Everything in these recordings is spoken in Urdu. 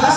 10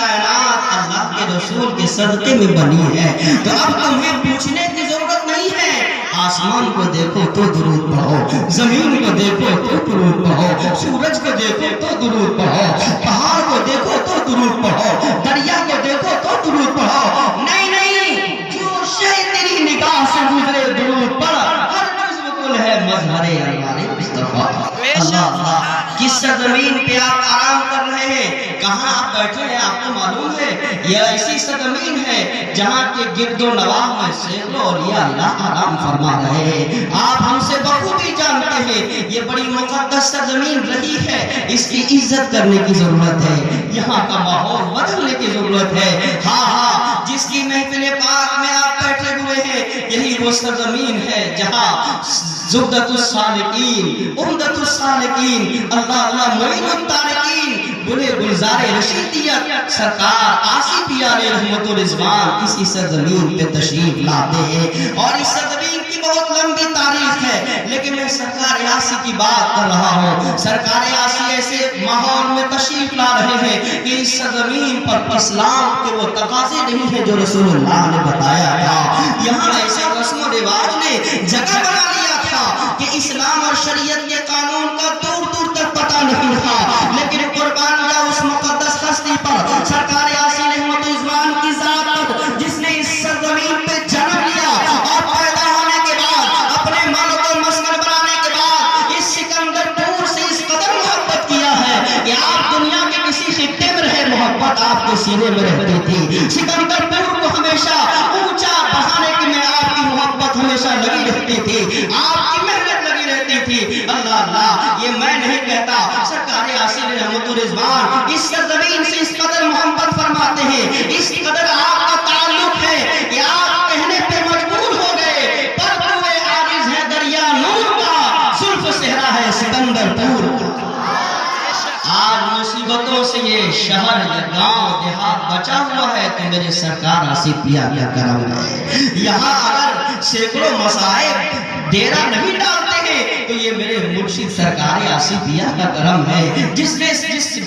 کائنات اللہ کے رسول کے صدقے میں بنی ہے، تو اب تمہیں پوچھنے کی ضرورت نہیں ہے۔ آسمان کو دیکھو تو درود پڑھو، زمین کو دیکھو تو درود پڑھو، سورج کو دیکھو تو درود پڑھو، پہاڑ کو دیکھو تو درود پڑھو، دریا کو دیکھو تو درود پڑھو۔ نہیں نہیں، جو شے تیری نگاہ سے گزرے درود پڑھ، ہر جزو کل ہے مظہر انوار مصطفیٰ۔ اللہ اللہ، کس سرزمین پہ آپ آرام کر رہے ہیں، کہاں آپ بیٹھے ہیں آپ کو معلوم ہے؟ یہ ایسی سرزمین ہے جہاں کے گرد و نواح میں سینکڑوں اولیاء اللہ آرام فرما رہے ہیں۔ آپ ہم سے بخوبی جانتے ہیں یہ بڑی مقدس سرزمین رہی ہے، اس کی عزت کرنے کی ضرورت ہے، یہاں کا ماحول بدلنے کی ضرورت ہے۔ ہاں ہاں، جس کی محفل پاک میں آپ بیٹھے ہوئے ہیں یہی وہ سرزمین ہے جہاں زبدۃ السالکین، عمدۃ السالکین، اللہ اللہ معین التارکین، گلے گلزار رشیدیت سرکار آصف پیارے علیہ رحمت و رضوان اسی سرزمین پہ تشریف لاتے ہیں، اور اس سرزمین کی بہت لمبی تاریخ ہے، لیکن میں سرکار آصف کی بات کر رہا ہوں۔ سرکار آصف ایسے ماحول میں تشریف لا رہے ہیں کہ اس سرزمین پر اسلام کے وہ تقاضے نہیں ہیں جو رسول اللہ نے بتایا تھا۔ یہاں ایسے رسم و رواج نے جگہ بنا لیا تھا کہ اسلام اور شریعت کے قانون کا دور دور تک پتہ نہیں تھا، لیکن قربان یا اس مقدس ہستی پر، سرکار آصف رحمت رضوان کی ذات پر، جس نے اس سرزمین پہ جنم لیا اور پیدا ہونے کے بعد اپنے مال کو مسکن بنانے کے بعد اس سکندر پور سے اس قدر محبت کیا ہے کہ آپ دنیا کے کسی خطے میں رہے محبت آپ کے سینے میں رہتی تھی۔ سکندر پور کو ہمیشہ اونچا بڑھانے کی میں آپ کی محبت ہمیشہ لگی رہتی تھی، آپ کی محنت لگی رہتی تھی۔ اللہ اللہ، یہ میں نہیں کہتا، سرکار آصف رحمت رضوان اس سرزمین سے اس قدر محبت فرماتے ہیں، اس قدر آپ کا تعلق ہے کہ آپ کہنے پہ مجبور ہو گئے، پر ہوئے عارض ہے دریا نور کا، زلف صحرا ہے سکندر پور کا۔ آج مصیبتوں سے یہ شہر یا گاؤں دیہات بچا ہوا ہے تو میرے سرکار آصف پیا کا کرم ہے۔ یہاں اگر سینکڑوں مصائب ڈیرا نہیں ڈالتے ہیں تو یہ میرے مرشد سرکار آصف پیا کا کرم ہے، جس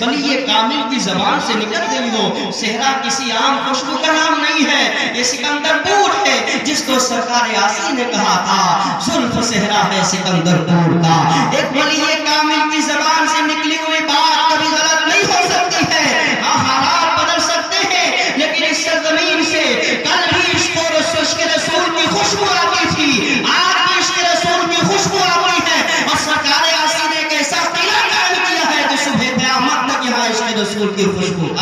ولی کامل کی زبان سے نکل گئی ہو۔ صحرا کسی عام خوشبو کا نام نہیں ہے، یہ سکندر پور ہے جس کو سرکار آصف نے کہا تھا زلف صحرا ہے سکندر پور کا۔ ایک ولی کامل کی زبان سے نکلی ہوئی بات کبھی غلط نہیں ہو سکتی ہے، حالات بدل سکتے ہیں، لیکن اس سرزمین سے کل بھی عشق رسول کی خوشبو آتی تھی، آج بھی عشق رسول کی خوشبو آتی ہے، اور سرکار آصف نے ایک ایسا قلعہ قائم کیا ہے کہ صبح قیامت تک یہاں عشق رسول کی خوشبو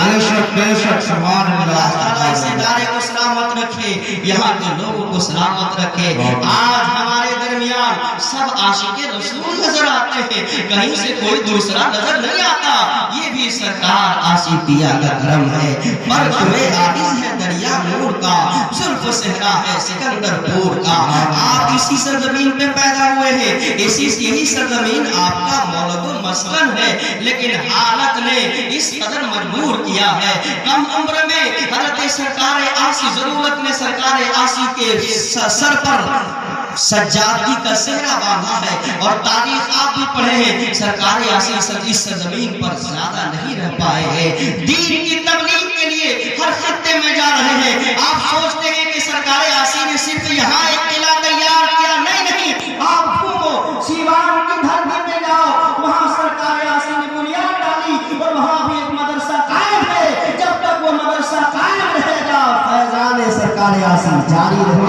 بے شک سبحان اللہ۔ اللہ اس ادارے کو سلامت رکھے، یہاں کے لوگوں کو سلامت رکھے۔ آج ہمارے درمیان سب عاشق رسول نظر آتے ہیں، کہیں سے کوئی دوسرا نظر نہیں آتا، یہ بھی سرکار آصف پیا کا کرم ہے۔ پر تمہیں عارض ہے دریا نور کا، زلف صحرا ہے سکندر پور کا۔ آپ اسی سرزمین پہ پیدا ہوئے ہیں، یہی سرزمین آپ کا مولد و مسکن ہے، لیکن حالت نے اس قدر مجبور کیا ہے۔ کم عمر میں حضرت سرکار آصف، ضرورت میں سرکار آصف کے سر پر سجادگی کا صحرا باندھا ہے، اور تاریخ آپ بھی پڑھے ہیں، سرکار آصف اس سرزمین پر زیادہ نہیں رہ پائے ہیں، دین کی تبلیغ کے لیے ہر خطے میں جا رہے ہیں۔ آپ سوچتے ہیں کہ سرکار آصف نے صرف یہاں ایک قلعہ تیار کیا، نہیں، آپ گھومو سیوان کی دھرتی پہ جاؤ، وہاں سرکار آصف نے بنیاد ڈالی، اور وہاں بھی ایک مدرسہ قائم ہے، جب تک وہ مدرسہ قائم رہے گا فیضان سرکار آصف جاری رہے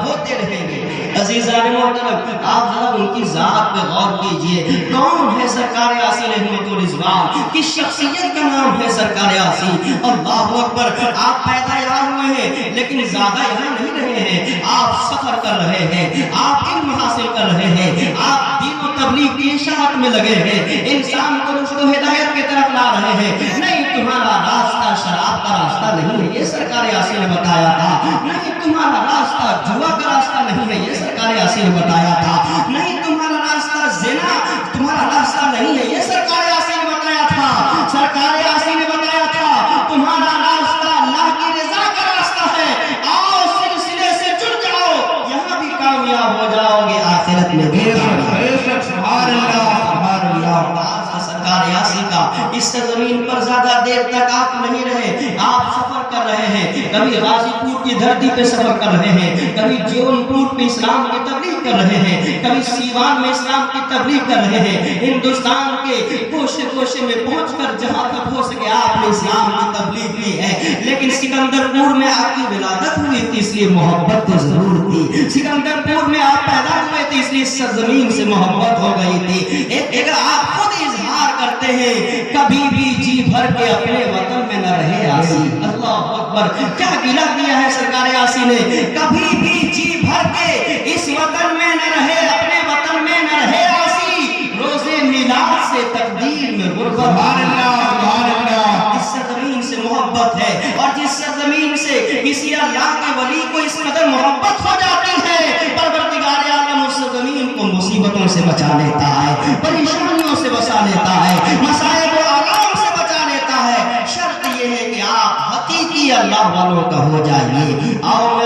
ہوتے رہیں گے۔ عزیزان محترم، آپ ذرا ان کی ذات پہ غور کیجئے، کون ہے سرکار آصف رحمت رضوان، کس شخصیت کا نام ہے سرکار آصف؟ اللہ اکبر، آپ پیدا یہاں ہوئے ہیں لیکن زیادہ یہاں نہیں رہے ہیں، آپ سفر کر رہے ہیں، آپ علم حاصل کر رہے ہیں، آپ دین و تبلیغ کی اشاعت میں لگے ہیں، انسان کو رشد و ہدایت کی طرف لا رہے ہیں۔ نہیں، تمہارا راستہ شراب کا راستہ نہیں ہے، یہ سرکار آصف نے بتایا تھا۔ نہیں، تمہارا راستہ جوا کا راستہ نہیں ہے، یہ سرکار آصف نے بتایا تھا۔ نہیں، تمہارا راستہ زنا، تمہارا راستہ نہیں ہے، یہ سرکار آصف نے بتایا تھا۔ سرکار آصف نے بتایا تھا تمہارا راستہ اللہ کی رضا کا راستہ ہے، آؤ سلسلے سے جڑ جاؤ، یہاں بھی کامیاب ہو جاؤ گے، آخرت میں بھی بے شک سبحان اللہ، سبحان اللہ۔ سرکار آصف کا اس سرزمین پر زیادہ دیر تک آپ نہیں رہے، آپ سفر کر رہے ہیں، کبھی غازی پور کی دھرتی پہ سفر کر رہے ہیں، کبھی جون پور پہ اسلام کی تبلیغ کر رہے ہیں، کبھی سیوان میں اسلام کی تبلیغ کر رہے ہیں، ہندوستان کے کوشے کوشے میں پہنچ کر جہاں تک ہو سکے آپ نے اسلام کی تبلیغ کی ہے۔ لیکن سکندر پور میں آپ کی ولادت ہوئی تھی، اس لیے محبت تو ضرور تھی۔ سکندر پور میں آپ پیدا ہوئے تھے، اس لیے سرزمین سے محبت ہو گئی تھی۔ ایک آپ خود اظہار کرتے ہیں، کبھی بھی جی بھر کے اپنے وطن میں نہ رہے آسی۔ اللہ اکبر، کیا گلہ کیا ہے سرکار آسی نے، کبھی بھی جی بھر کے اس وطن میں نہ رہے، اپنے وطن میں نہ رہے آسی، روزے میلاد سے تقدیر میں غربت۔ سبحان اللہ، سبحان اللہ۔ اس سرزمین سے محبت ہے، اور جس سرزمین سے کسی اللہ کے ولی کو اس قدر محبت ہو جاتی ہے، پروردگار عالم اس سرزمین کو مصیبتوں سے بچا لیتا ہے، پریشانیوں سے بچا لیتا ہے، مصائب و آلام سے بچا لیتا ہے۔ شرط یہ ہے کہ آپ حقیقی اللہ والوں کا ہو جائیے۔ آؤ